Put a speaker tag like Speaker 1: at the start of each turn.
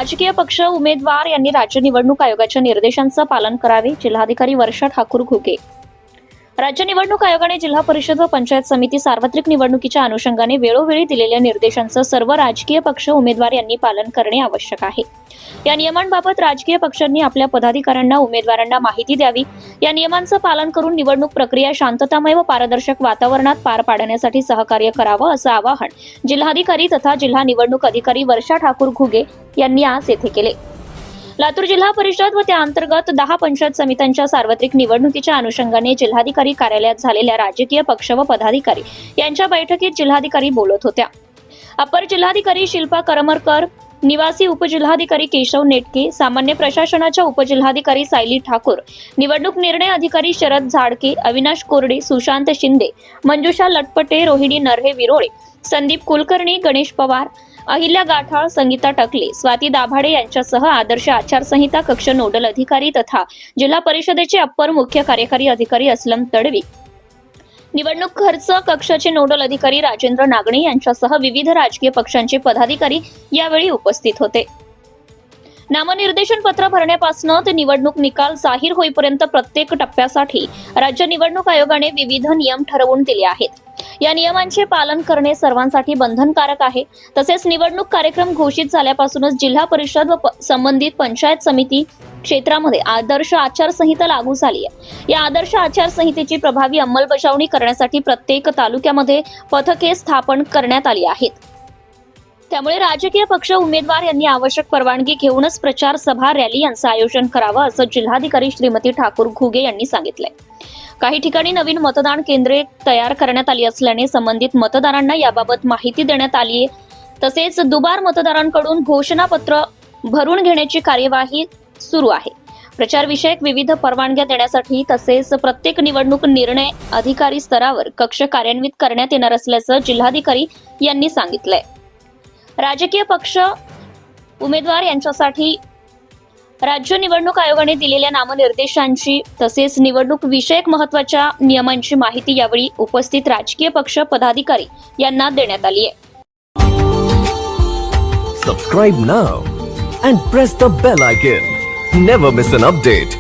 Speaker 1: राजकीय पक्ष उमेदवार यांनी राज्य निवडणूक आयोगाच्या निर्देशांचं पालन करावे. जिल्हाधिकारी वर्षा ठाकूर घुगे. राज्य निवडणूक आयोगाने जिल्हा परिषद व पंचायत समिती सार्वत्रिक निवडणुकीच्या अनुषंगाने वेळोवेळी दिलेल्या निर्देशांचं सर्व राजकीय पक्ष उमेदवार यांनी पालन करणे आवश्यक आहे. या नियमांबाबत राजकीय पक्षांनी आपल्या पदाधिकाऱ्यांना उमेदवारांना माहिती द्यावी. या नियमांचं पालन करून निवडणूक प्रक्रिया शांततामय व पारदर्शक वातावरणात पार पाडण्यासाठी सहकार्य करावं असं आवाहन जिल्हाधिकारी तथा जिल्हा निवडणूक अधिकारी वर्षा ठाकूर घुगे यांनी आज येथे केले. लातूर जिल्हा परिषद व त्या अंतर्गत 10 पंचायत समित्यांच्या सार्वत्रिक निवडणुकीच्या अनुषंगाने जिल्हाधिकारी कार्यालयात झालेल्या राजकीय पक्ष व पदाधिकारी यांच्या बैठकीत जिल्हाधिकारी बोलत होत्या. अपर जिल्हाधिकारी शिल्पा करमरकर, निवासी उपजिल्हाधिकारी केशव नेटके, सामान्य प्रशासनाच्या उपजिल्हाधिकारी सायली ठाकूर, निवडणूक निर्णय अधिकारी शरद झाडके, अविनाश कोरडे, सुशांत शिंदे, मंजुषा लटपटे, रोहिणी नरहे विरोळे, संदीप कुलकर्णी, गणेश पवार, अहिल्या गाठाळ, संगीता टकले, स्वाती दाभाडे यांच्यासह आदर्श आचारसंहिता कक्ष नोडल अधिकारी तथा जिल्हा परिषदेचे अप्पर मुख्य कार्यकारी अधिकारी असलम तडवी, निवडणूक खर्च कक्षाचे नोडल अधिकारी राजेंद्र नागणे यांच्यासह विविध राजकीय पक्षांचे पदाधिकारी यावेळी उपस्थित होते. नामनिर्देशन पत्र भरण्यापासून ते निवडणूक निकाल जाहीर होईपर्यंत प्रत्येक टप्प्यासाठी राज्य निवडणूक आयोगाने विविध नियम ठरवून दिले आहेत. या नियमांचे पालन करणे सर्वांसाठी बंधनकारक आहे. तसेच निवडणूक कार्यक्रम घोषित झाल्यापासूनच जिल्हा परिषद व संबंधित पंचायत समिती क्षेत्रामध्ये आदर्श आचारसंहिता लागू झाली आहे. या आदर्श आचारसंहितेची प्रभावी अंमलबजावणी करण्यासाठी प्रत्येक तालुक्यामध्ये पथके स्थापन करण्यात आली आहेत. त्यामुळे राजकीय पक्ष उमेदवार यांनी आवश्यक परवानगी घेऊनच प्रचार सभा रॅली यांचं आयोजन करावं असं जिल्हाधिकारी श्रीमती ठाकूर घुगे यांनी सांगितलंय. काही ठिकाणी नवीन मतदान केंद्रे तयार करण्यात आली असल्याने संबंधित मतदारांना याबाबत माहिती देण्यात आली आहे. तसेच दुबार मतदारांकडून घोषणापत्र भरून घेण्याची कार्यवाही सुरू आहे. प्रचार विषयक विविध परवानग्या देण्यासाठी तसेच प्रत्येक निवडणूक निर्णय अधिकारी स्तरावर कक्ष कार्यान्वित करण्यात येणार असल्याचं जिल्हाधिकारी यांनी सांगितलंय. राजकीय पक्ष उमेदवार यांच्यासाठी राज्य निवडणूक आयोगाने दिलेल्या नामनिर्देशांची तसेच निवडणूक विषयक महत्त्वाच्या नियमांची माहिती यावेळी उपस्थित राजकीय पक्ष पदाधिकारी यांना देण्यात आली आहे.
Speaker 2: Subscribe now and press the bell icon. Never miss an update.